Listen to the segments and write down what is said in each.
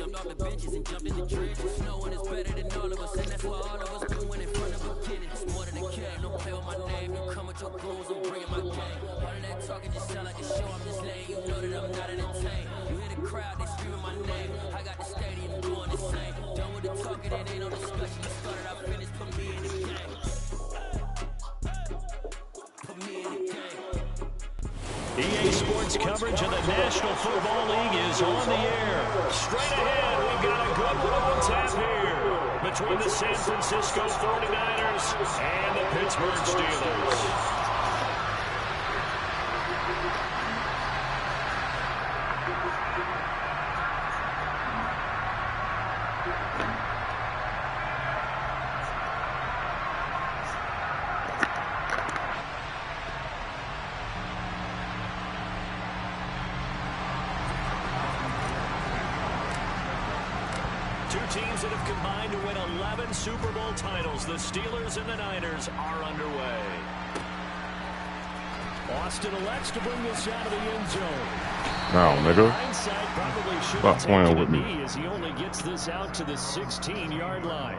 jumped off the benches and jumped in the trenches. No one is better than all of us, and that's why all of us been winning from the beginning. It's more than a game, don't play with my name. You come with your goons, I'm bringing my game. All of that talking just sound like a show, I'm just laying. You know that I'm not entertained. You hear the crowd, they screaming my name. I got the stadium doing the same. Done with the talking, it ain't no discussion. You started, I finished, put me in the game. Put me in the game. EA Sports coverage of the National Football League is on the air. Straight ahead, we've got a good one on tap here between the San Francisco 49ers and the Pittsburgh Steelers. Teams that have combined to win 11 Super Bowl titles. The Steelers and the Niners are underway. Austin elects to bring this out of the end zone. No, nigga. Hindsight probably should Stop have playing taken with a me. knee as he only gets this out to the 16-yard line.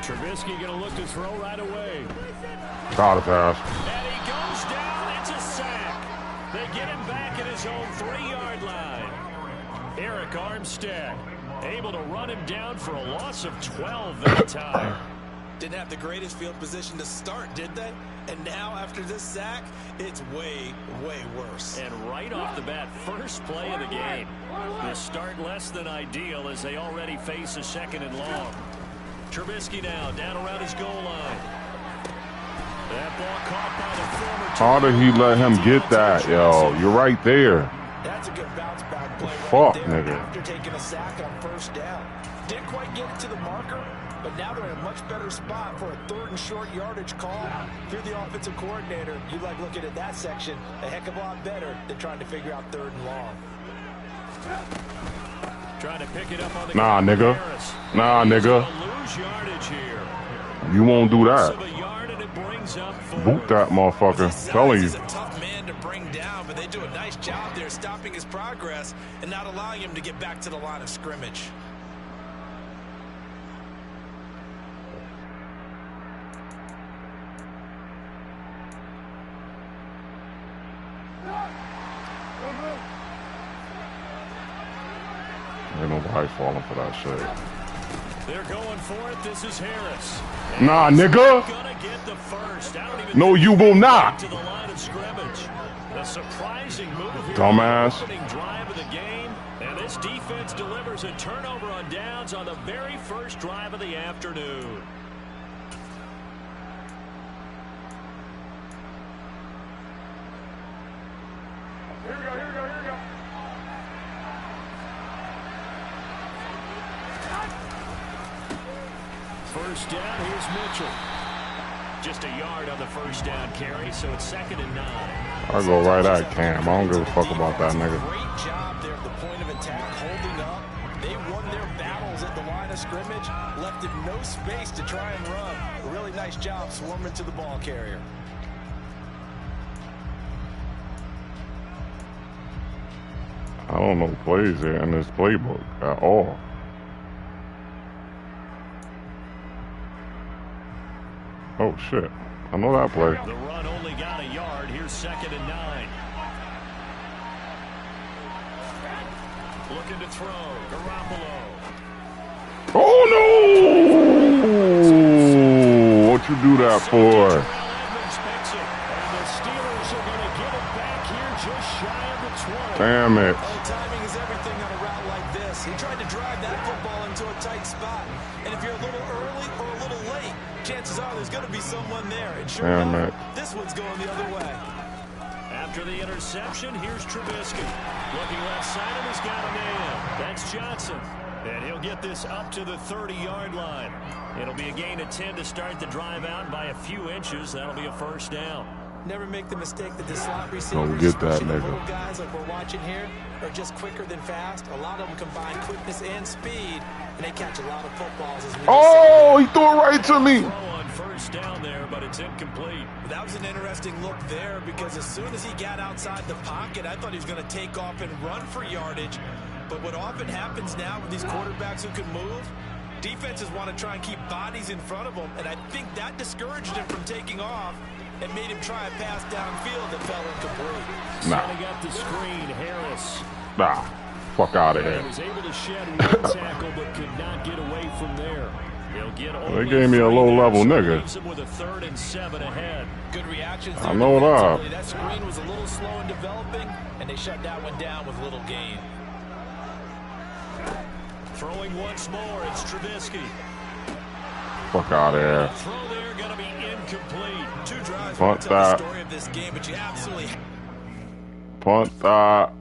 Trubisky going to look to throw right away. Got a pass. And he goes down. It's a sack. They get him back at his own 3-yard line. Eric Armstead able to run him down for a loss of 12 that time. Didn't have the greatest field position to start, did they? And now after this sack, it's way, way worse. And right off the bat, first play of the game. The start less than ideal as they already face a 2nd and long. Trubisky now down around his goal line. That ball caught by the former. How did he let him get that, yo? You're right there. That's a good bounce back play. Fuck, right there nigga. After taking a sack on first down. Didn't quite get it to the marker, but now they're in a much better spot for a 3rd and short yardage call. If you're the offensive coordinator, you like looking at that section a heck of a lot better than trying to figure out 3rd and long. Trying to pick it up on the Nah, nigga. Harris. Nah, nigga. Lose yardage here. You won't do that. Of a yard and it brings up Boot that motherfucker. Telling you. He's a tough man to bring down, but they do a nice job there stopping his progress and not allowing him to get back to the line of scrimmage. Ain't nobody falling for that shit. They're going for it. This is Harris. Nah, nigga. Gonna get the first. I don't even No, you will not. to the line of scrimmage. A surprising move here. Dumbass. Opening drive of the game, and this defense delivers a turnover on downs on the very first drive of the afternoon. Here we go, here we go, here we go. First down, here's Mitchell. Just a yard on the first down carry, so it's 2nd and 9. I'll go right at Cam. I don't give a fuck about that nigga. Great job there at the point of attack, holding up. They won their battles at the line of scrimmage, left him no space to try and run. A really nice job swarming to the ball carrier. I don't know plays there in this playbook at all. Oh shit. I know that play. The run only got a yard. Here's 2nd and 9. Looking to throw. Garoppolo. Oh no! What you do that for? Damn it. Timing is everything on a route like this. He tried to drive that football into a tight spot. And if you're a little early or a little late, chances are there's going to be someone there. And sure enough, this one's going the other way. After the interception, here's Trubisky. Looking left side, and he's got a man. That's Johnson. And he'll get this up to the 30-yard line. It'll be a gain of 10 to start the drive out by a few inches. That'll be a first down. Never make the mistake that the slot receivers, Don't get that, especially the nigga. little guys like we're watching here, are just quicker than fast. A lot of them combine quickness and speed, and they catch a lot of footballs. As we Oh, he threw it right to me. Throw on first down there, but it's incomplete. That was an interesting look there because as soon as he got outside the pocket, I thought he was going to take off and run for yardage. But what often happens now with these quarterbacks who can move, defenses want to try and keep bodies in front of them, and I think that discouraged him from taking off and made him try a pass downfield that fell incomplete. Nah. Setting up the screen, Harris. Nah. Fuck out of He here. was able to shed one tackle, but could not get away from there. They'll get They gave me a low-level nigga. With a 3rd and 7 ahead. Good reactions. I know that. That screen was a little slow in developing, and they shut that one down with little gain. Throwing once more, it's Trubisky. Fuck out of here. Throw there going to be incomplete. 2 drives Punt to tell that. the story of this game, but you absolutely... Punt that.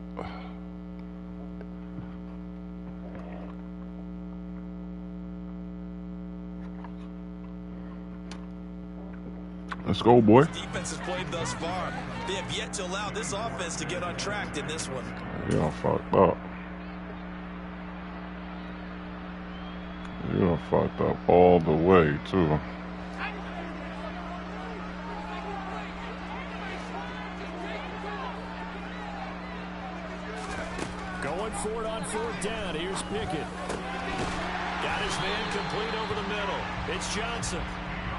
Let's go, boy. Defense has played thus far. They have yet to allow this offense to get untracked in this one. You done fucked up. You done fucked up all the way, too. Going for it on 4th down. Here's Pickett. Got his man complete over the middle. It's Johnson.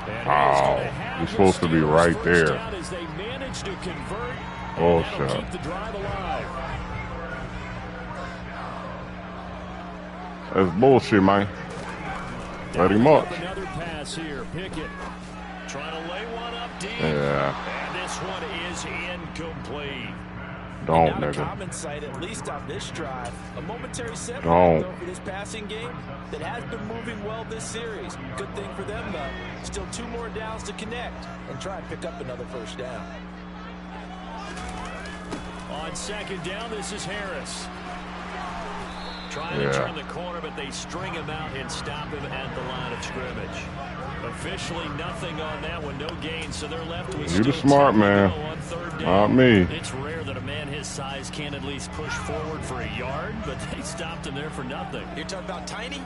And Oh, he's supposed to be right there. As they manage to convert, Oh, that'll shit. keep the drive alive. That's bullshit, man. Pretty much. Another pass here. Pickett trying to lay one up deep. Yeah. And this one is incomplete. Don't, Now, nigga. common sight, at least on this drive, a momentary setback Don't. though, for this passing game that has been moving well this series. Good thing for them, though. Still 2 more downs to connect and try and pick up another 1st down. On 2nd down, this is Harris. Trying Yeah. to turn the corner, but they string him out and stop him at the line of scrimmage. Officially nothing on that one, no gain, so they're left with You the still smart 10 to man. go on 3rd Not down. me. It's rare that a man his size can at least push forward for a yard, but they stopped him there for nothing. You're talking about Tiny?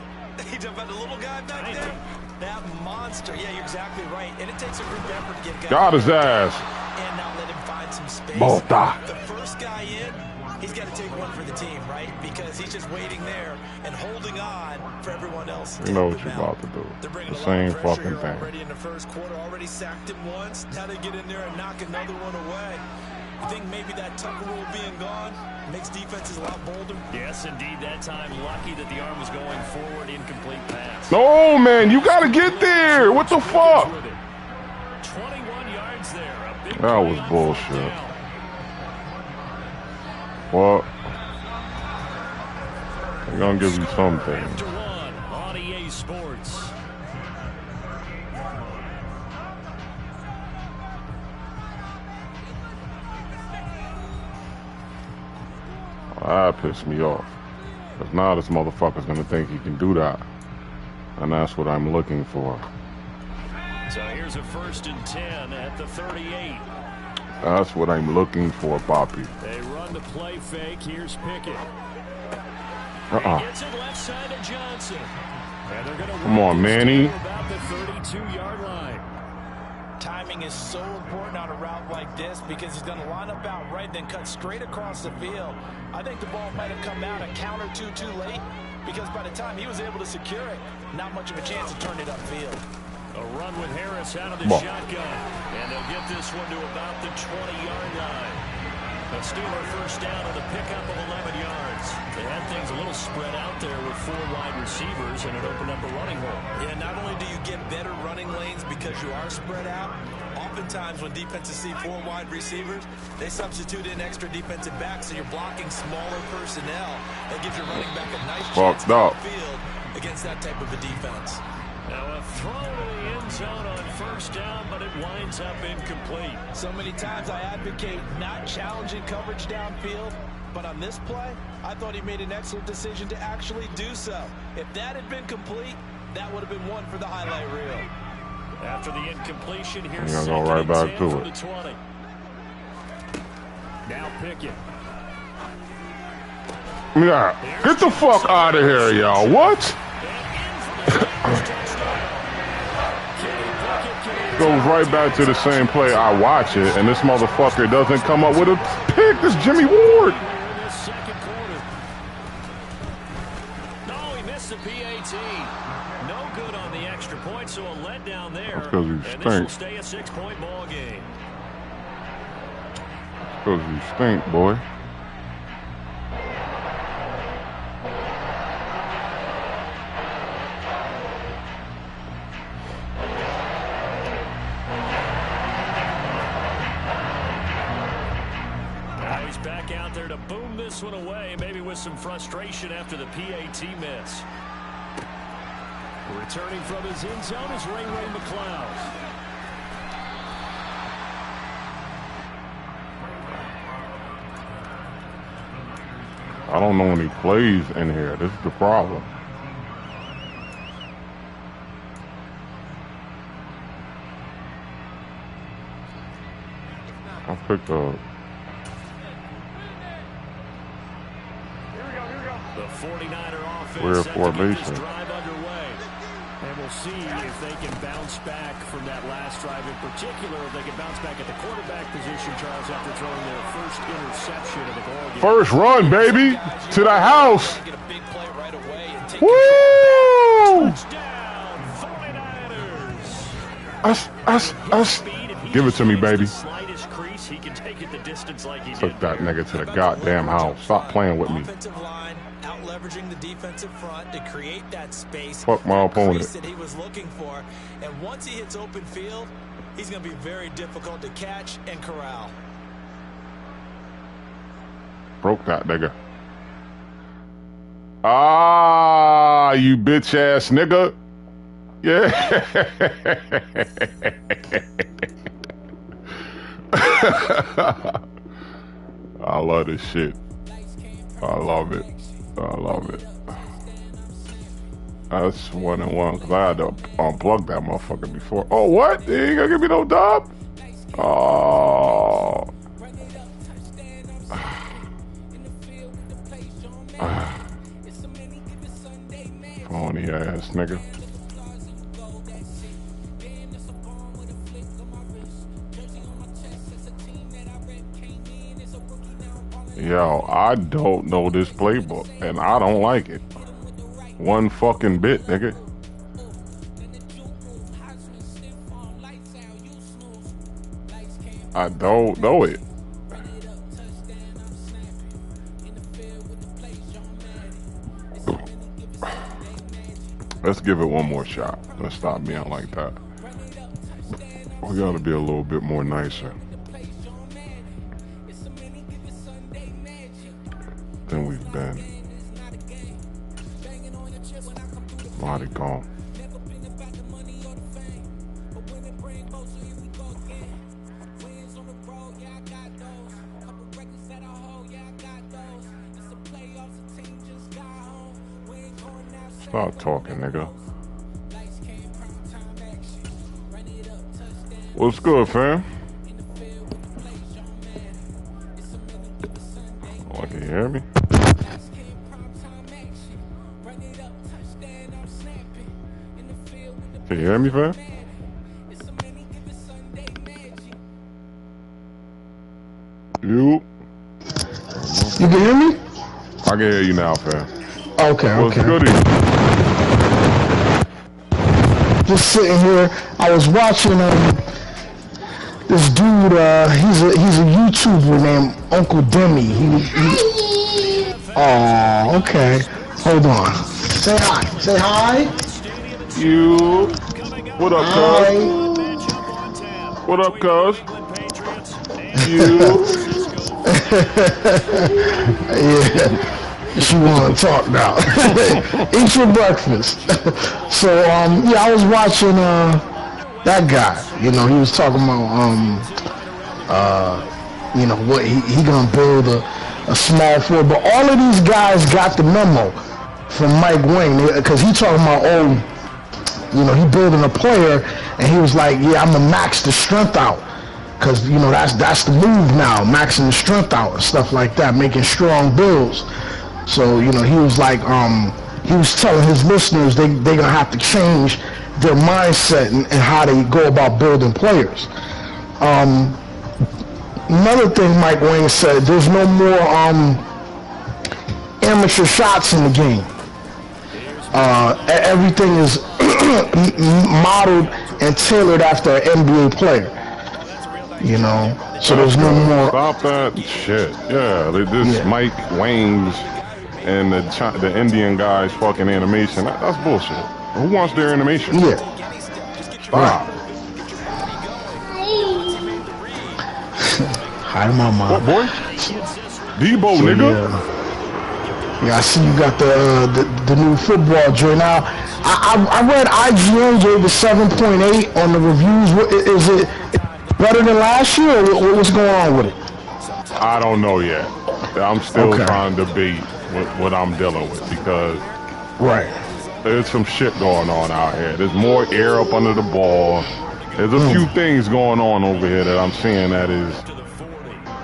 You're talking about the little guy back Tiny. there? That monster. Yeah, you're exactly right. And it takes a group effort to get a guy Got his ass. and now let him find some space. Bota. The first guy in, he's got to take one for the team, right? Because he's just waiting there and holding on for everyone else. You know what you're about to do. They're bringing The a lot of same pressure fucking here thing. already in the first quarter. Already sacked him once. Now they get in there and knock another one away. You think maybe that Tucker rule being gone makes defenses a lot bolder? Yes, indeed, that time lucky that the arm was going forward, incomplete pass. No, man, you gotta get there. What the fuck? 21 yards there. A big That was play on bullshit. 4th down. What? They're gonna give you something. After 1 on EA Sports. That pissed me off. Because now this motherfucker's gonna think he can do that. And that's what I'm looking for. So here's a 1st and 10 at the 38. That's what I'm looking for, Poppy. They run the play fake. Here's Pickett. Gets it left side of Johnson. And they're gonna Come on, Manny. about the 32-yard line. Timing is so important on a route like this because he's going to line up out right, then cut straight across the field. I think the ball might have come out a count or two too late because by the time he was able to secure it, not much of a chance to turn it upfield. A run with Harris out of the shotgun. And they'll get this one to about the 20-yard line. A Steeler 1st down on the pickup of 11 yards. They had things a little spread out there with 4 wide receivers, and it opened up a running hole. Yeah, not only do you get better running lanes because you are spread out, oftentimes when defenses see 4 wide receivers, they substitute in extra defensive backs, so you're blocking smaller personnel. That gives your running back a nice chance to up. field against that type of a defense. Now a throw to the end zone on 1st down, but it winds up incomplete. So many times I advocate not challenging coverage downfield, but on this play, I thought he made an excellent decision to actually do so. If that had been complete, that would have been one for the highlight reel. After the incompletion, here's You're gonna go 2nd right and back 10 to from it. the 20. Now Pickett. Yeah, get the fuck out of here, y'all. What? Goes right back to the same play. I watch it, and this motherfucker doesn't come up with a pick. This Jimmy Ward. No, he missed the PAT. No good on the extra point, so a letdown there. That's because you and stink. this will stay a 6-point ball game. Because you stink, boy. Back out there to boom this one away, maybe with some frustration after the PAT miss. Returning from his end zone is Ray McLeod. I don't know any plays in here. This is the problem. I picked up. The 49er offense We're set to get this drive underway. And we'll see if they can bounce back from that last drive in particular, if they can bounce back at the quarterback position, Charles, after throwing their first interception of the ball game. First run, baby, to the house. Get a big play right away and take Woo! Touchdown, 49ers. Give it to me, baby. Slightest crease, he can take it the distance like he Took did. that nigga to the goddamn house. Stop playing with me. Offensive line out leveraging the defensive front to create that space. Fuck my opponent. That he was looking for, and once he hits open field, he's going to be very difficult to catch and corral. Broke that nigga. Ah, you bitch ass nigga. Yeah. I love this shit. I love it. I love it. That's 1-1 because I had to unplug that motherfucker before. Oh, what? You ain't gonna give me no dub? Oh. Phony ass nigga. Yo, I don't know this playbook, and I don't like it. One fucking bit, nigga. I don't know it. Let's give it one more shot. Let's stop being like that. We gotta be a little bit more nicer than we've been. Mighty gone. Stop talking, nigga. What's good, fam? Oh, can you hear me? Can you hear me, fam? You can hear me? I can hear you now, fam. Okay, What's okay. goody? Just sitting here, I was watching this dude. He's a YouTuber named Uncle Demi. Oh, okay. Hold on. Say hi. Say hi. You. What up, Hi. cuz? What up, cuz? You. Yeah. She want to talk now. Eat your breakfast. So, yeah, I was watching that guy. You know, he was talking about, you know, what he gonna build a small floor. But all of these guys got the memo from Mike Wing because he talking about, you know, he building a player, and he was like, yeah, I'm gonna max the strength out. because that's the move now, maxing the strength out and stuff like that, making strong builds. So he was like, he was telling his listeners they gonna have to change their mindset and how they go about building players. Another thing Mike Wayne said, there's no more amateur shots in the game. Everything is modeled and tailored after an NBA player. So there's no more. Stop that shit. Yeah, Mike Wayne's and the Indian guy's fucking animation. That's bullshit. Who wants their animation? Yeah. Stop. Hi, mama. What, boy? Debo, so, nigga. Yeah, I see you got the new football joint. Now, I read IGN gave it 7.8 on the reviews. Is it better than last year, or what's going on with it? I don't know yet. I'm still trying to debate what I'm dealing with, because there's some shit going on out here. There's more air up under the ball. There's a few things going on over here that I'm seeing that is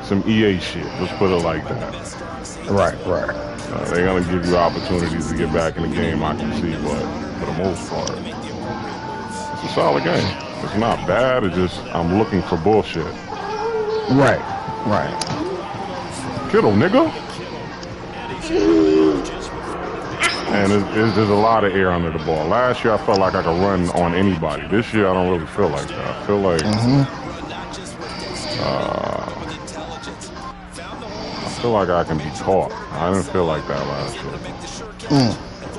some EA shit. Let's put it like that. Right. They're going to give you opportunities to get back in the game, I can see, but for the most part, it's a solid game. It's not bad, it's just I'm looking for bullshit. Right. Kiddo, nigga. And there's a lot of air under the ball. Last year I felt like I could run on anybody. This year I don't really feel like that. I feel like I can be caught. I didn't feel like that last year.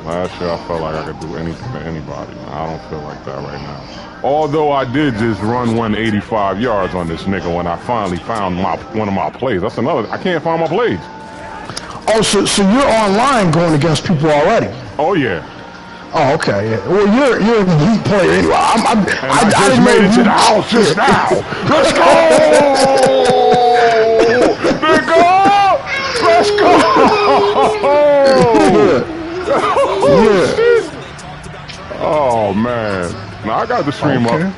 Last year I felt like I could do anything to anybody. I don't feel like that right now. Although I did just run 185 yards on this nigga when I finally found one of my plays. That's another. I can't find my plays. Oh, so you're online going against people already? Oh yeah. Oh, okay. Yeah. Well, you're an elite player anyway. I just made it to the house just now. Let's go, nigga. Let's go. Yeah. Oh man. Now I got the stream up.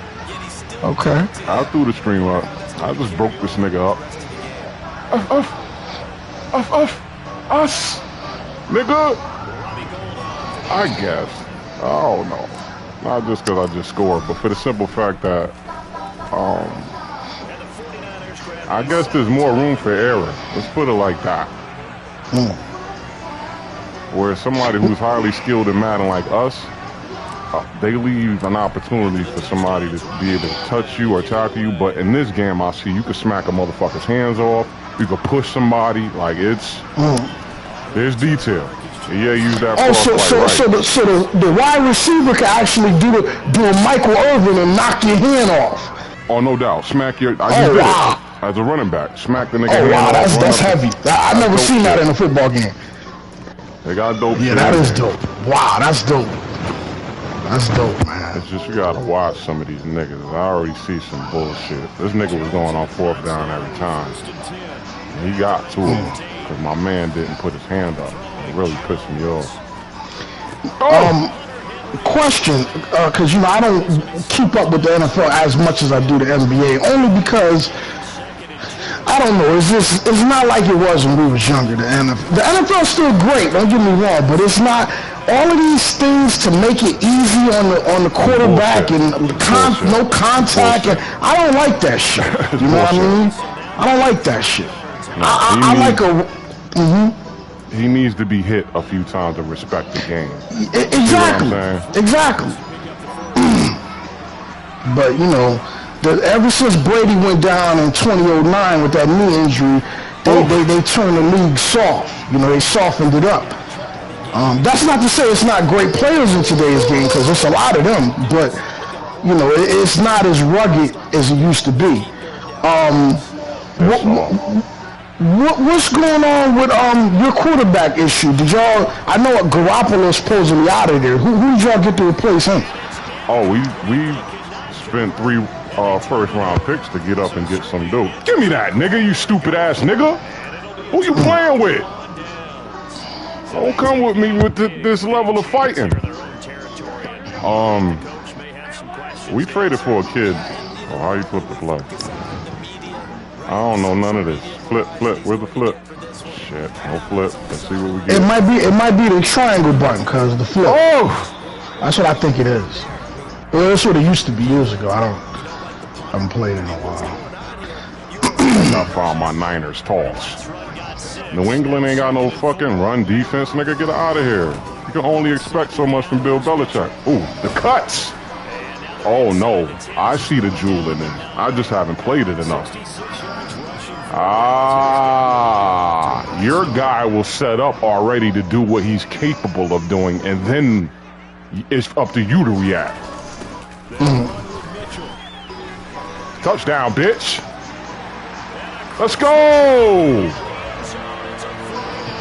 Okay. I threw the stream up. I just broke this nigga up. Us, nigga. I guess. I don't know. Not just because I just scored, but for the simple fact that, I guess there's more room for error. Let's put it like that. Where somebody who's highly skilled in Madden like us, they leave an opportunity for somebody to be able to touch you or tackle you. But in this game, I see you can smack a motherfucker's hands off. You can push somebody. Like there's detail. Yeah, use that. So the wide receiver can actually do a Michael Irvin and knock your hand off. Oh, no doubt. Smack your. I just did it as a running back. Smack the nigga hand off. That's heavy. I've never seen that in a football game. They got dope. Yeah, that is dope. Wow, that's dope. That's dope, man. It's just you gotta watch some of these niggas. I already see some bullshit. This nigga was going on 4th down every time. And he got to him because my man didn't put his hand up. It really pissed me off. Question, because I don't keep up with the NFL as much as I do the NBA, only because I don't know. It's not like it was when we was younger. The NFL is still great. Don't get me wrong, but it's not. All of these things to make it easy on the quarterback and no contact. And I don't like that shit. You know what I mean? I don't like that shit. I like a. He needs to be hit a few times to respect the game. Exactly. Exactly. But ever since Brady went down in 2009 with that knee injury, they turned the league soft. They softened it up. That's not to say it's not great players in today's game, because there's a lot of them, but it's not as rugged as it used to be. What's going on with your quarterback issue? I know Garoppolo's supposedly out of there. Who did y'all get to replace him? Oh, we spent 3 first-round picks to get up and get some dope. Give me that, nigga, you stupid-ass nigga. Who you playing with? Don't come with me with this level of fighting. We traded for a kid. Oh, how you put the play? I don't know none of this. Flip. Where's the flip? Shit, no flip. Let's see what we get. It might be the triangle button, cause the flip. Oh, that's what I think it is. Well, that's what it used to be years ago. I haven't played in a while. I found my Niners toss. New England ain't got no fucking run defense, nigga. Get out of here. You can only expect so much from Bill Belichick. Ooh, the cuts. Oh no, I see the jewel in it. I just haven't played it enough. Ah, your guy will set up already to do what he's capable of doing, and then it's up to you to react. Touchdown, bitch. Let's go.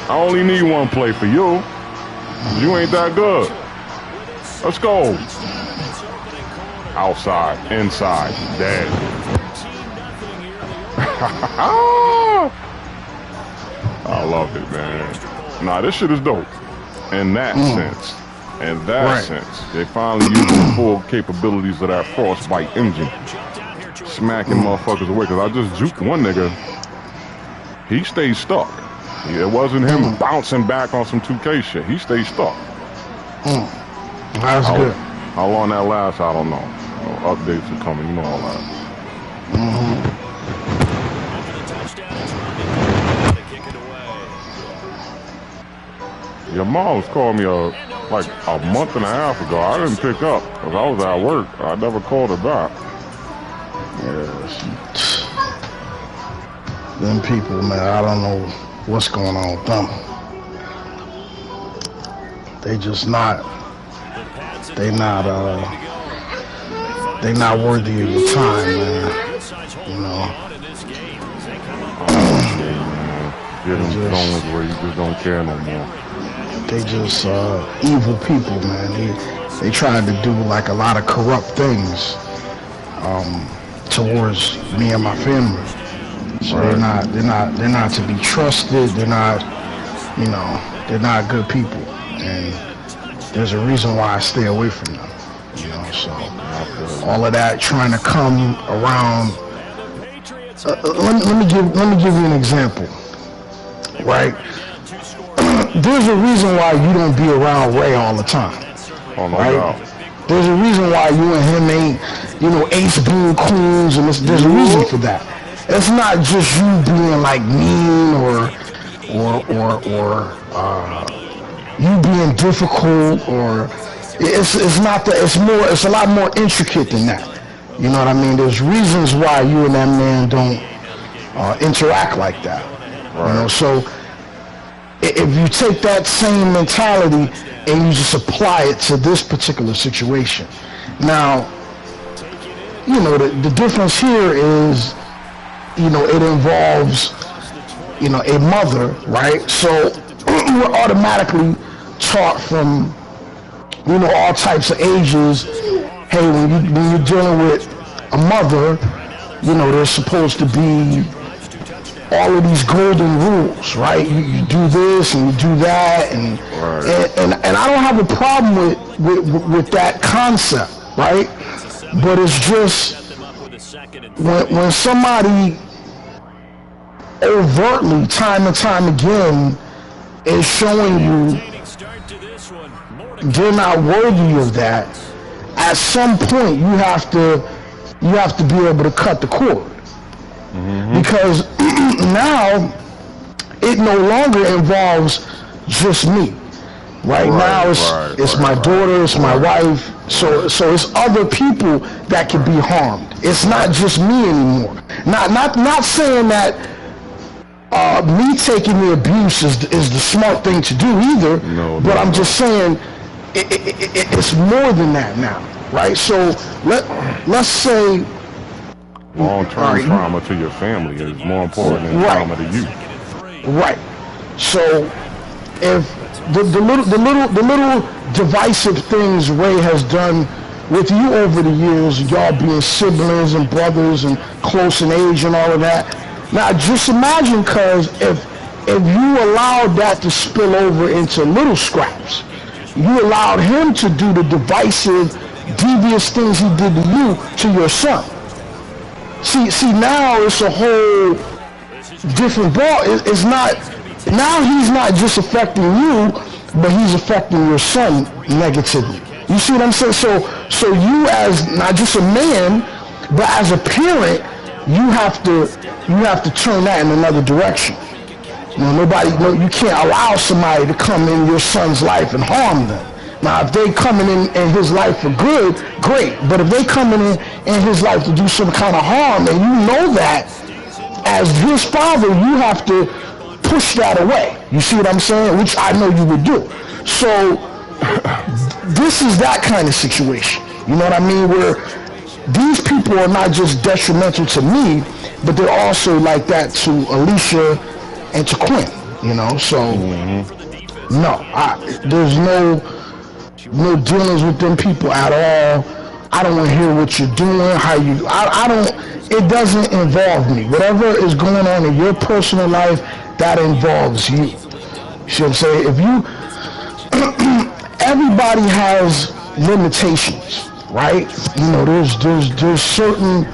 I only need one play for you. You ain't that good. Let's go. Outside, inside, dead. I love it, man. Nah, this shit is dope. In that sense. In that sense. They finally used the full capabilities of that Frostbite engine. Smacking motherfuckers away. Because I just juked one nigga. He stayed stuck. It wasn't him bouncing back on some 2K shit. He stayed stuck. That's good. How long that lasts, I don't know. Updates are coming, you know all that. Your mom's called me like a month and a half ago. I didn't pick up because I was at work. I never called her back. Them people, man, I don't know what's going on with them. They not worthy of your time, man. You know. Get them zones where you just don't care no more. They just evil people, man. They trying to do like a lot of corrupt things towards me and my family. So they're not to be trusted. They're not, they're not good people. And there's a reason why I stay away from them. So all of that trying to come around. Let me give you an example, right? There's a reason why you don't be around Ray all the time, right? There's a reason why you and him ain't, ace boon coons, and there's a reason for that. It's not just you being like mean or you being difficult, or it's not that. It's a lot more intricate than that. You know what I mean? There's reasons why you and that man don't interact like that. Right. So if you take that same mentality and you just apply it to this particular situation, now, the difference here is, it involves, a mother, right? So we're automatically taught from, all types of ages. Hey, when you're dealing with a mother, there's supposed to be all of these golden rules, right? You do this and you do that, and I don't have a problem with that concept, right? But it's just when somebody overtly, time and time again, is showing you they're not worthy of that, at some point you have to be able to cut the cord. Because now it no longer involves just me. Right now it's my daughter, it's my wife, so it's other people that can be harmed. It's not just me anymore. Not saying that me taking the abuse is the smart thing to do either. But I'm just saying it's more than that now, right? So let's say long-term trauma to your family is more important than trauma to you. Right. So if the little divisive things Ray has done with you over the years, y'all being siblings and brothers and close in age and all of that. Now just imagine, cause if you allowed that to spill over into little scraps, you allowed him to do the divisive, devious things he did to you to your son. See, now it's a whole different ball. It's not, now he's not just affecting you, but he's affecting your son negatively. You see what I'm saying? So you as not just a man, but as a parent, you have to turn that in another direction. You can't allow somebody to come in your son's life and harm them. Now, if they coming in his life for good, great. But if they coming in his life to do some kind of harm, and you know that, as his father, you have to push that away. You see what I'm saying? Which I know you would do. So this is that kind of situation. You know what I mean? Where these people are not just detrimental to me, but they're also like that to Alicia and to Quinn. You know, so no, there's no dealings with them people at all. I don't want to hear what you're doing, how you. I don't. It doesn't involve me. Whatever is going on in your personal life, that involves you. You see what I'm saying? If you, everybody has limitations, right? You know, there's certain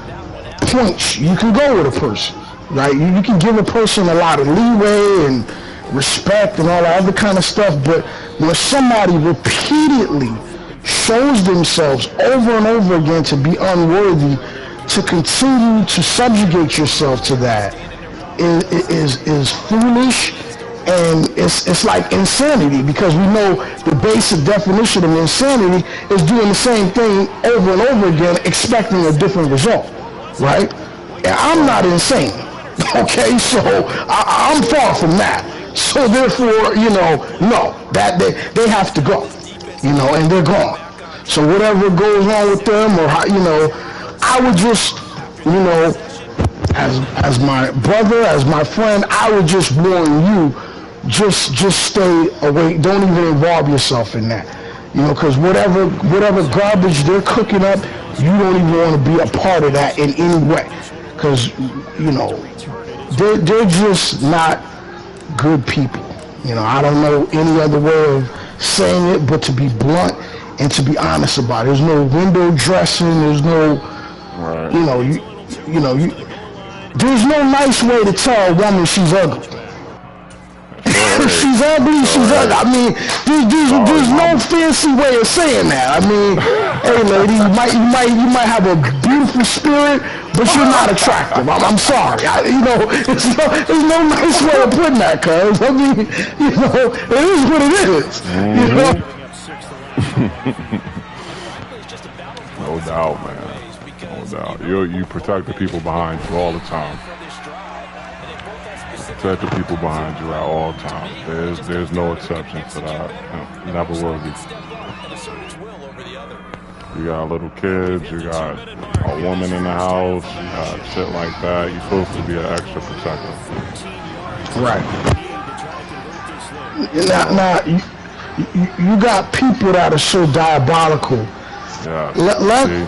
points you can go with a person, right? You can give a person a lot of leeway and respect and all that other kind of stuff, but when somebody repeatedly shows themselves over and over again to be unworthy, to continue to subjugate yourself to that is foolish, and it's like insanity, because we know the basic definition of insanity is doing the same thing over and over again expecting a different result, right? And I'm not insane, okay? So I'm far from that. So therefore, you know, no, that they have to go, you know, and they're gone. So whatever goes on with them, or how, you know, I would just, you know, as my brother, as my friend, I would just warn you, just stay away. Don't even involve yourself in that, you know, because whatever garbage they're cooking up, you don't even want to be a part of that in any way, because, you know, they're just not good people. You know, I don't know any other way of saying it but to be blunt and to be honest about it. There's no window dressing. There's no, right. You know, there's no nice way to tell a woman she's ugly. She's ugly, she's ugly. I mean, there's no fancy way of saying that. I mean, hey lady, you might have a beautiful spirit, but you're not attractive. I'm sorry. You know, there's no nice way of putting that, cuz. I mean, you know, it is what it is. You know? No doubt, man. No doubt. You protect the people behind you all the time. Protect the people behind you at all times. There's no exception to that. Never will be. You got little kids, you got a woman in the house, you got shit like that. You're supposed to be an extra protector. Right. Now you got people that are so diabolical. Yeah.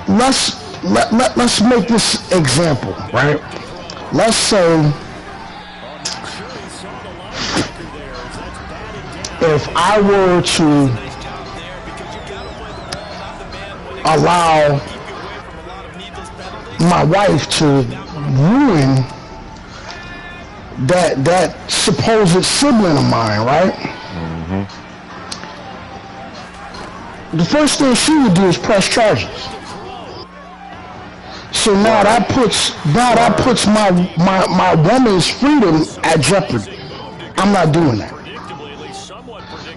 Let's make this example, right? Let's say if I were to allow my wife to ruin that supposed sibling of mine, right? Mm-hmm. The first thing she would do is press charges. So now that puts my woman's freedom at jeopardy. I'm not doing that.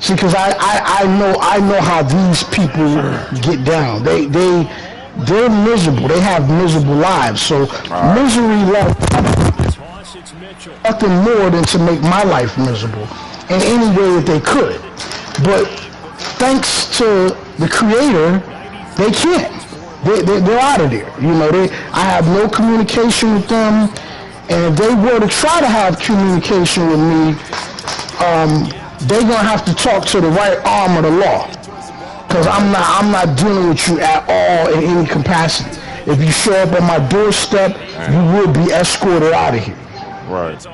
See, because I know how these people get down. They're miserable. They have miserable lives. So misery loves nothing more than to make my life miserable in any way that they could. But thanks to the Creator, they can't. They're out of there. You know, I have no communication with them, and if they were to try to have communication with me, they're gonna have to talk to the right arm of the law, because I'm not dealing with you at all in any capacity. If you show up on my doorstep, you will be escorted out of here. Right.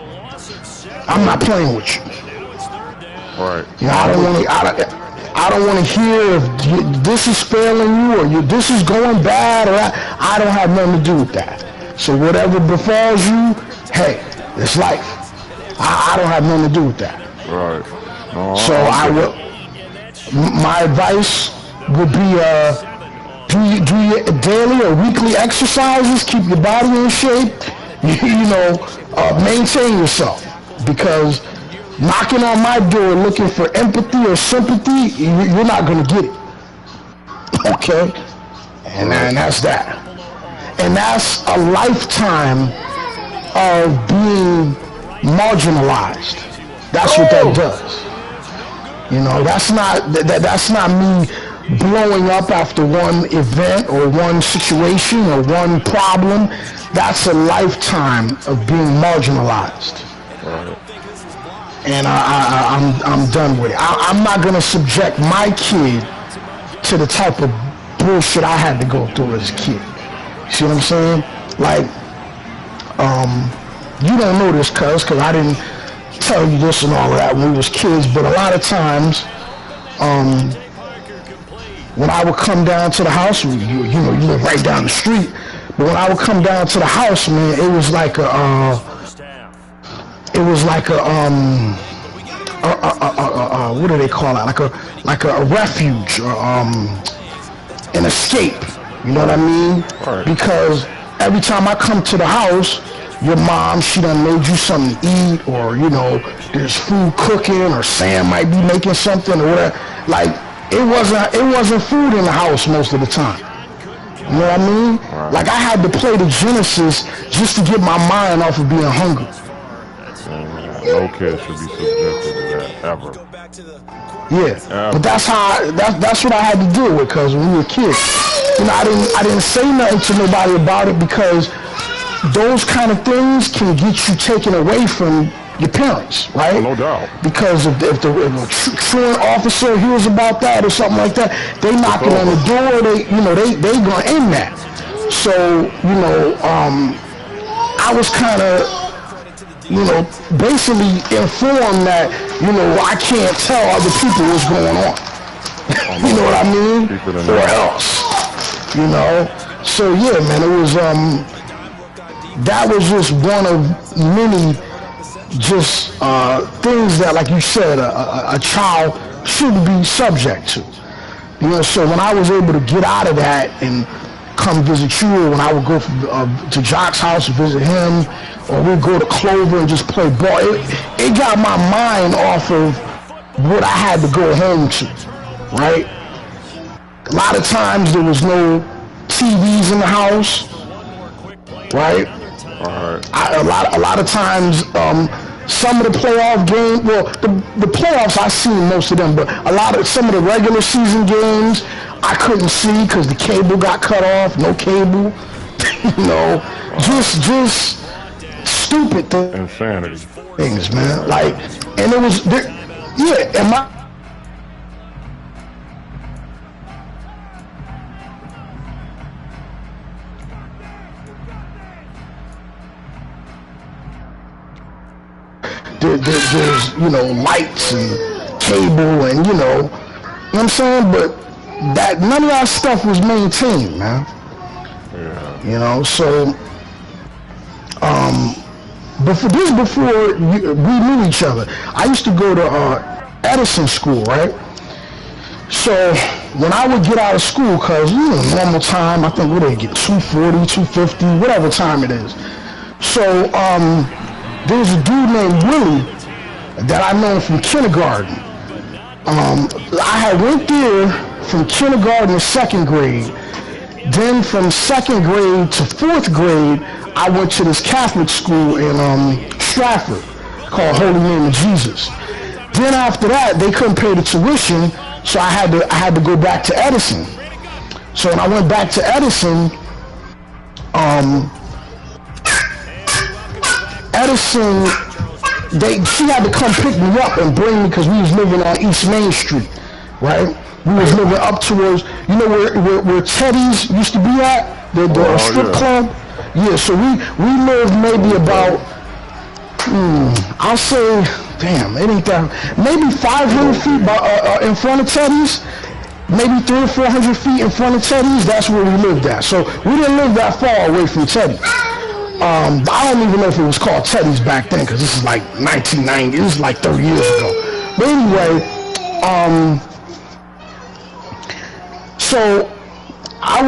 I'm not playing with you. Right. You know, I don't want to hear if this is failing you or this is going bad, or I don't have nothing to do with that. So whatever befalls you, hey, it's life. I don't have nothing to do with that. Right. No, so I will. My advice would be do your daily or weekly exercises. Keep your body in shape. Maintain yourself, because knocking on my door looking for empathy or sympathy, you're not going to get it. Okay? And that's that. And that's a lifetime of being marginalized. That's what that does. That's not me blowing up after one event or one situation or one problem. That's a lifetime of being marginalized. And I'm done with it. I'm not going to subject my kid to the type of bullshit I had to go through as a kid. See what I'm saying? Like, you don't know this, because I didn't tell you this and all of that when we was kids, but a lot of times, when I would come down to the house, you live right down the street, but when I would come down to the house, man, it was like what do they call it? Like a refuge, or an escape. You know what I mean? Right. Because every time I come to the house, your mom, she done made you something to eat, or there's food cooking, or Sam might be making something, or whatever. Like, it wasn't food in the house most of the time. You know what I mean? Right. Like, I had to play the Genesis just to get my mind off of being hungry. No kid should be subjected to that ever. Yeah, but that's what I had to deal with, because when we were kids, I didn't say nothing to nobody about it, because those kind of things can get you taken away from your parents, right? Oh, no doubt. Because if a truant officer hears about that or something like that, they knocking on the door. They gonna end that. So I was kind of basically informed that I can't tell other people what's going on. You know what I mean? Or else, So yeah, man, it was that was just one of many things that, like you said, a child shouldn't be subject to. So when I was able to get out of that and come visit you, or when I would go to Jock's house to visit him, or we'd go to Clover and just play ball, it got my mind off of what I had to go home to, right? A lot of times there was no TVs in the house, right? A lot of times, some of the playoff games, well, the playoffs I seen most of them, but some of the regular season games I couldn't see because the cable got cut off. No cable, just stupid insanity things, man. Like, and it was, and my. There's lights and cable and you know what I'm saying, but that none of that stuff was maintained, man. Yeah. So before we knew each other, I used to go to Edison school, right? So when I would get out of school, cause normal time, I think they get 2:40, 2:50, whatever time it is. So there's a dude named Willie that I know from kindergarten. I had went there from kindergarten to second grade. Then from second grade to fourth grade, I went to this Catholic school in Stratford called Holy Name of Jesus. Then after that, they couldn't pay the tuition, so I had to go back to Edison. So when I went back to Edison, she had to come pick me up and bring me because we was living on East Main Street, right? We was living up towards, where Teddy's used to be at, the strip club. Yeah, so we lived maybe about, I'll say, damn, it ain't that, maybe 500 feet in front of Teddy's, maybe 300 or 400 feet in front of Teddy's. That's where we lived at. So we didn't live that far away from Teddy's. I don't even know if it was called Teddy's back then, because this is like 1990. This is like 30 years ago. But anyway, so I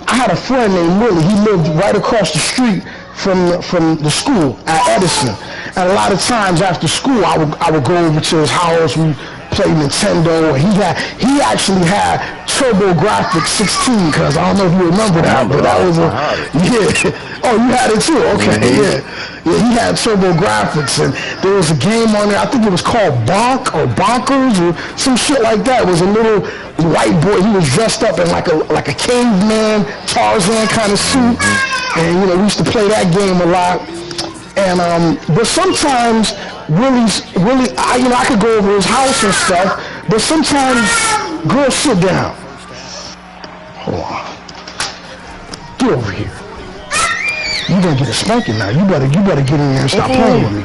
had a friend named Willie. He lived right across the street from the school at Edison. And a lot of times after school, I would go over to his house. We played Nintendo. He actually had TurboGrafx 16, because I don't know if you remember that, but that was yeah. Oh, you had it too? Okay, yeah. He had TurboGrafx, and there was a game on there. I think it was called Bonk or Bonkers or some shit like that. It was a little white boy. He was dressed up in like a caveman, Tarzan kind of suit, and we used to play that game a lot. And but sometimes Willie, I could go over his house and stuff, but sometimes girls sit down. Hold on. Get over here. You're gonna get a spanking now. You better get in here and stop playing with me.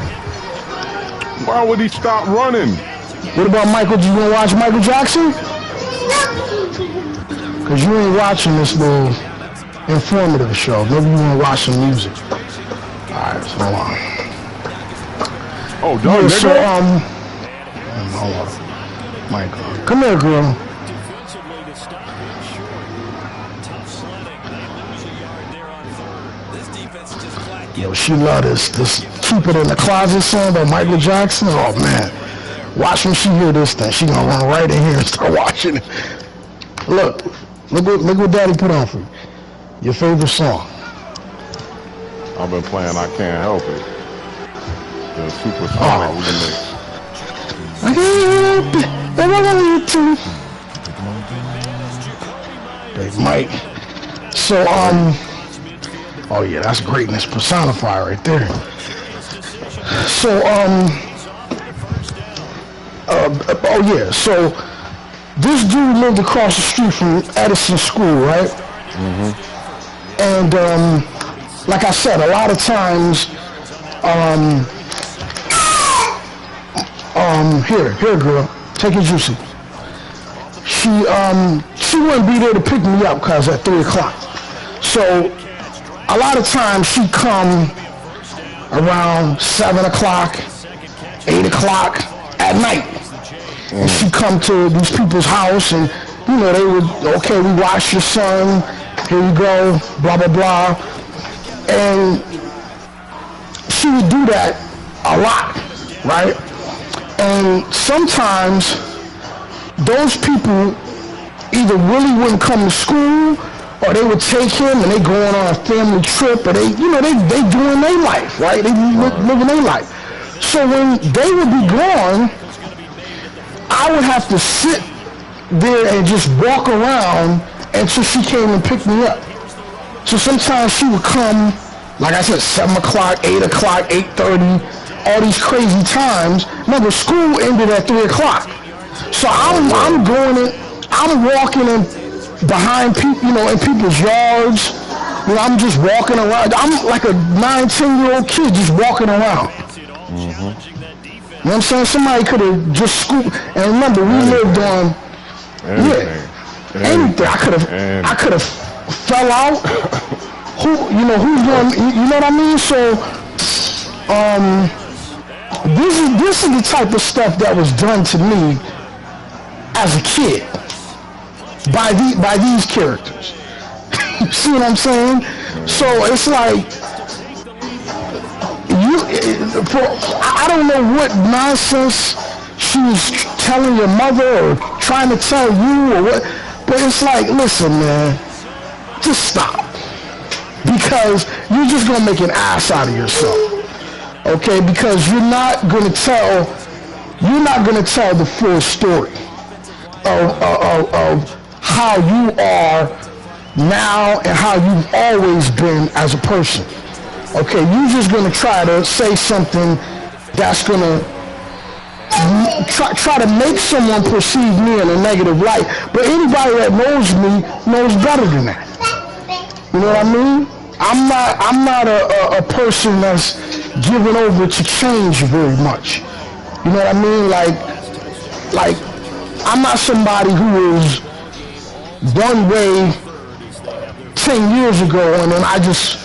Why would he stop running? What about Michael? Do you want to watch Michael Jackson? Because you ain't watching this little informative show. Maybe you want to watch some music. Alright, so hold on. Oh, done, yeah, nigga. So, hold on. Michael. Come here, girl. Yo, she love this Keep It in the Closet song by Michael Jackson. Oh, man. Watch when she hear this thing. She gonna run right in here and start watching it. Look what Daddy put on for you. Your favorite song. I've been playing I Can't Help It. The Supersonic remix. I can't help it. I want you to. Big Mike. So, oh yeah, that's greatness personified right there. So, oh yeah, so this dude lived across the street from Edison School, right? And, like I said, a lot of times, here, girl, take it juicy. She wouldn't be there to pick me up because at 3 o'clock. So, a lot of times she'd come around 7 o'clock, 8 o'clock at night. And she'd come to these people's house and, they would, okay, we watched your son, here you go, blah, blah, blah. And she would do that a lot, right? And sometimes those people either really wouldn't come to school, or they would take him and they going on a family trip, or they doing their life, right? They living their life. So when they would be gone, I would have to sit there and just walk around until she came and picked me up. So sometimes she would come, like I said, 7 o'clock, 8 o'clock, 8:30, all these crazy times. Remember, school ended at 3 o'clock. So I'm walking in behind people, in people's yards. I'm just walking around. I'm like a 9-10-year-old kid just walking around. You know what I'm saying? Somebody could have just scooped. And remember, we lived on anything. I could have fell out. Who's going? You know what I mean? So, this is the type of stuff that was done to me as a kid by these characters. You see what I'm saying? So it's like I don't know what nonsense she was telling your mother or trying to tell you or what, but it's like, listen, man, just stop, because you're just gonna make an ass out of yourself, okay? Because you're not gonna tell the full story of how you are now and how you've always been as a person. Okay, you're just gonna try to say something that's gonna try to make someone perceive me in a negative light. But anybody that knows me knows better than that. You know what I mean? I'm not a person that's given over to change very much. You know what I mean? Like I'm not somebody who was one way 10 years ago and then I just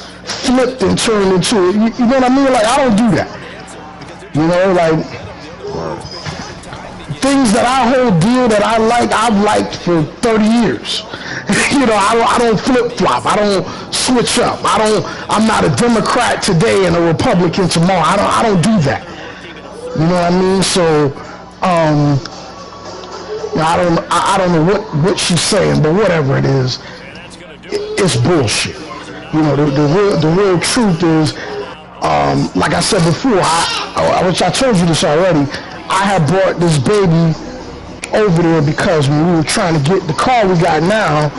flipped and turned into it. You know what I mean? Like, I don't do that. You know, like, things that I hold dear that I like, I've liked for 30 years. You know, I don't flip-flop. I don't switch up. I'm not a Democrat today and a Republican tomorrow. I don't do that. You know what I mean? So, I don't know what she's saying, but whatever it is, it's bullshit. You know, the real truth is, like I said before, which I told you this already, I had brought this baby over there because when we were trying to get the car we got now,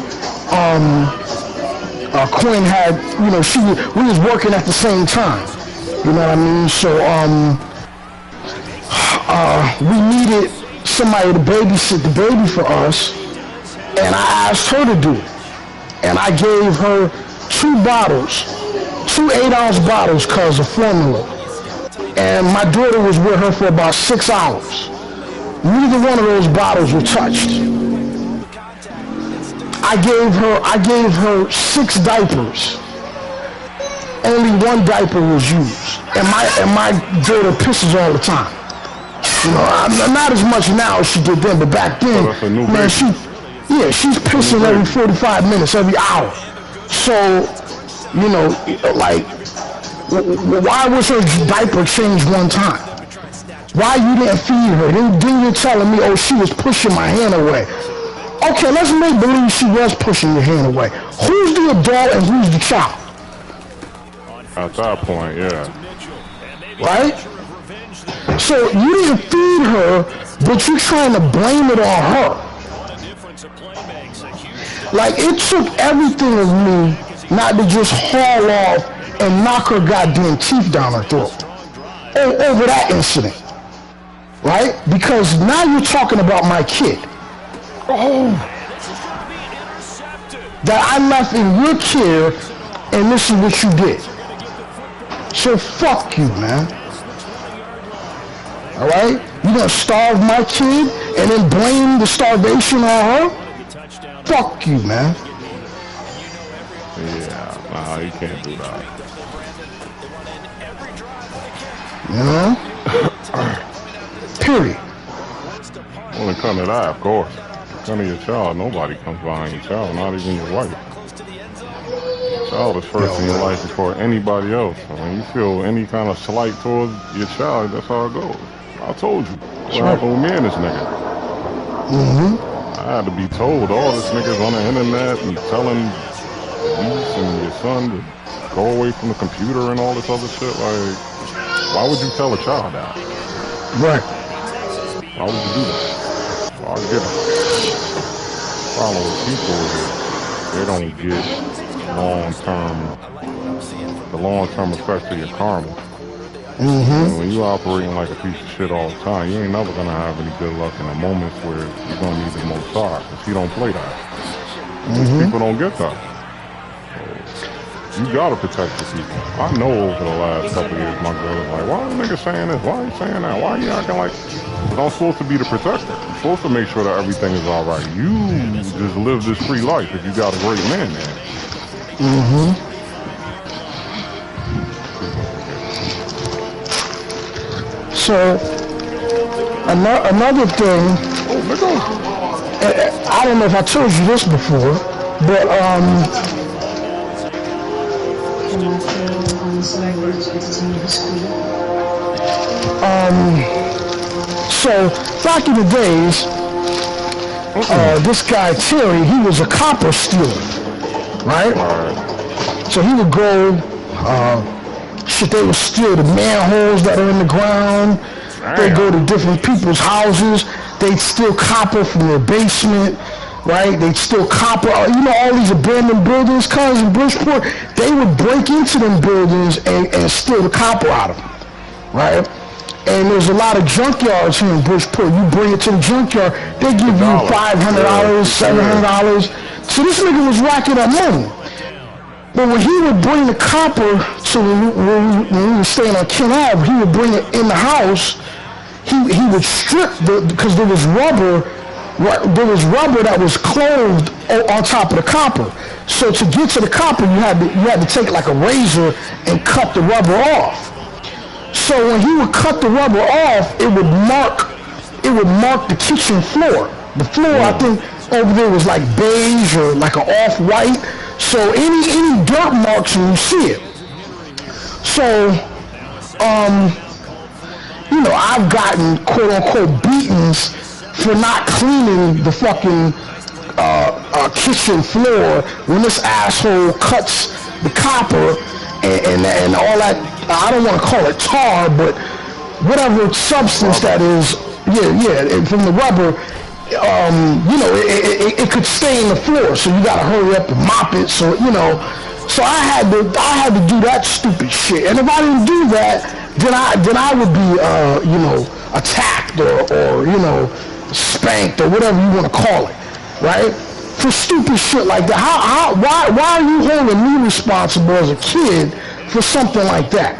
Quinn had, you know, we was working at the same time. You know what I mean? So, we needed somebody to babysit the baby for us, and I asked her to do it. And I gave her 2 bottles, 2 8-ounce bottles of formula. And my daughter was with her for about 6 hours. Neither one of those bottles were touched. I gave her 6 diapers. Only 1 diaper was used. And my daughter pisses all the time. You know, not as much now as she did then, but back then, man, she's pissing every 45 minutes, every hour. So, you know, like, why was her diaper changed 1 time? Why you didn't feed her? Then you're telling me, oh, she was pushing my hand away. Okay, let's make believe she was pushing your hand away. Who's the adult and who's the child? At that point, yeah. Right? So you didn't feed her, but you're trying to blame it on her. Like, it took everything of me not to just haul off and knock her goddamn teeth down her throat over that incident. Right? Because now you're talking about my kid. Oh. That I left in your care, and this is what you did. So fuck you, man. Alright? You gonna starve my kid and then blame the starvation on her? Fuck you, man. Yeah, nah, you can't do that. You know? Period. When it comes to that, of course. When it comes to your child, nobody comes behind your child, not even your wife. Child is first in your life before anybody else. So when you feel any kind of slight towards your child, that's how it goes. I told you. What happened with me and this nigga? I had to be told all this niggas on the internet and telling niece and your son to go away from the computer and all this other shit. Like, why would you tell a child that? Right. Why would you do that? So I get it. The problem with people is they don't get the long-term effects of your karma. And when you operating like a piece of shit all the time, you ain't never gonna have any good luck in the moments where you're gonna need the most stars, because he don't play that. People don't get that. So you gotta protect your people. I know over the last couple of years, my girl is like, why are niggas saying this? Why are you saying that? Why are you acting like... Because I'm supposed to be the protector. I'm supposed to make sure that everything is alright. You just live this free life if you got a great man there. So, another thing, I don't know if I told you this before, but, so back in the days, this guy Terry, he was a copper stealer, right? So he would go, they would steal the manholes that are in the ground. They'd go to different people's houses. They'd steal copper from their basement, right? They'd steal copper. You know, all these abandoned buildings, cars in Bridgeport, they would break into them buildings and steal the copper out of them, right? And there's a lot of junkyards here in Bridgeport. You bring it to the junkyard, they give you $500, $700. So this nigga was racking up money. But when he would bring the copper to when we were staying on Ken Ave, he would bring it in the house. He would strip because there was rubber there was rubber that was clothed on top of the copper. So to get to the copper, you had to take like a razor and cut the rubber off. So when he would cut the rubber off, it would mark the kitchen floor. The floor, I think, over there was like beige or like an off-white. So any dirt marks, and you see it. So, you know, I've gotten quote-unquote beatings for not cleaning the fucking kitchen floor when this asshole cuts the copper and all that. I don't want to call it tar, but whatever substance that is, from the rubber, you know, it could stain the floor, so you gotta hurry up and mop it. So you know, so I had to do that stupid shit, and if I didn't do that, then I would be you know, attacked or you know, spanked or whatever you want to call it, right? For stupid shit like that. Why are you holding me responsible as a kid for something like that?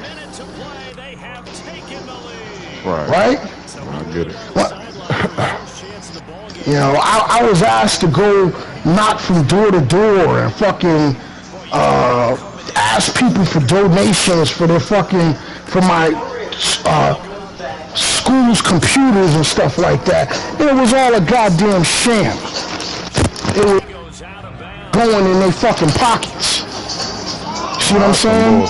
Right? I get it. You know, I was asked to go knock from door to door and fucking ask people for donations for for my school's computers and stuff like that. And it was all a goddamn sham. It was going in their fucking pockets. See what I'm saying?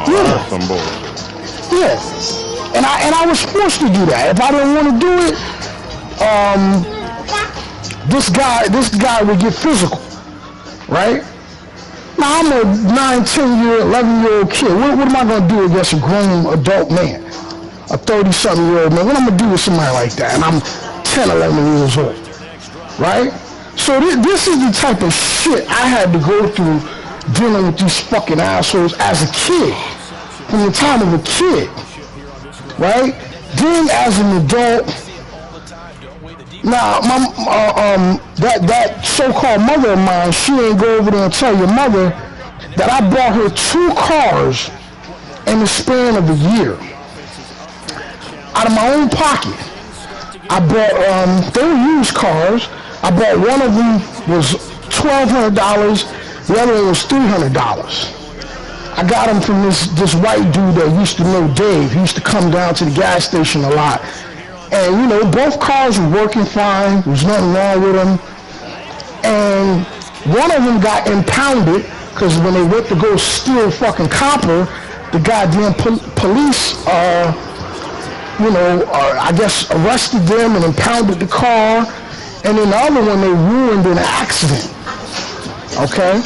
Yeah. Some bullshit. Yeah. And I was forced to do that. If I didn't want to do it, this guy would get physical, right? Now I'm a 9, 10-year, 11-year-old kid. What am I gonna do against a grown adult man, a 30-something-year-old man? What am I gonna do with somebody like that? And I'm 10, 11 years old, right? So this is the type of shit I had to go through dealing with these fucking assholes as a kid, from the time of a kid, right? Then as an adult, now that so-called mother of mine, she ain't go over there and tell your mother that I bought her 2 cars in the span of a year, out of my own pocket. I bought, they were used cars. I bought one of them was $1,200, the other one was $300. I got them from this white dude that used to know Dave. He used to come down to the gas station a lot. And, you know, both cars were working fine. There was nothing wrong with them. And one of them got impounded because when they went to go steal fucking copper, the goddamn police, you know, I guess arrested them and impounded the car. And then the other one they ruined in an accident. Okay?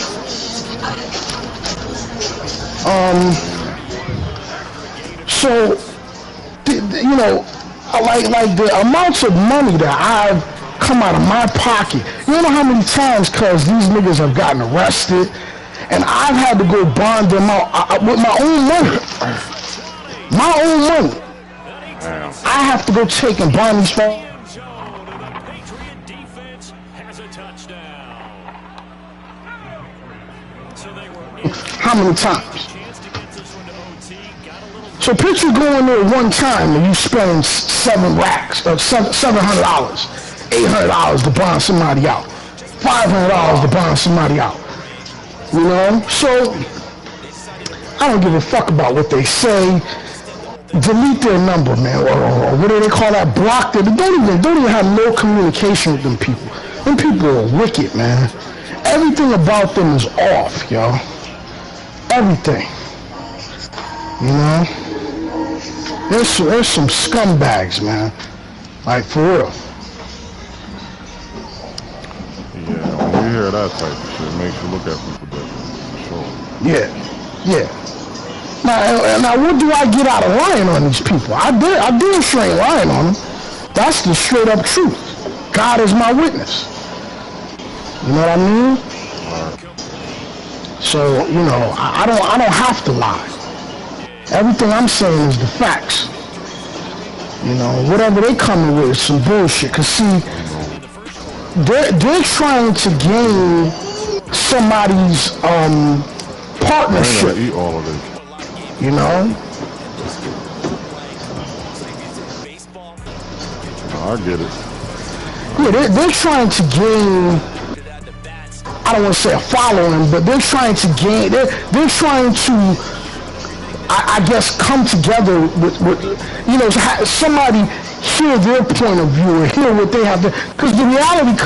So, you know, like the amounts of money that I've come out of my pocket, you don't know how many times, cuz these niggas have gotten arrested, and I've had to go bond them out with my own money. My own money. I have to go take and bond these folks. How many times? So picture going there one time and you spend $700, $800 to bond somebody out, $500 to bond somebody out. You know? So I don't give a fuck about what they say. Delete their number, man, or what do they call that? Block them. Don't even have no communication with them people. Them people are wicked, man. Everything about them is off, yo. Everything. You know? There's some scumbags, man. Like, for real. Yeah, when you hear that type of shit, it makes you look at people differently, for sure. Yeah. Now, what do I get out of lying on these people? I did straight lying on them. That's the straight up truth. God is my witness. You know what I mean? So, you know, I don't have to lie. Everything I'm saying is the facts. You know, whatever they coming with is some bullshit. Cause see, they're trying to gain somebody's partnership. I ain't gonna eat all of it. You know? I get it. Yeah, they're trying to gain, I don't want to say a following, but they're trying to gain, they're trying to, I guess, come together with somebody hear their point of view or hear what they have to, because the reality,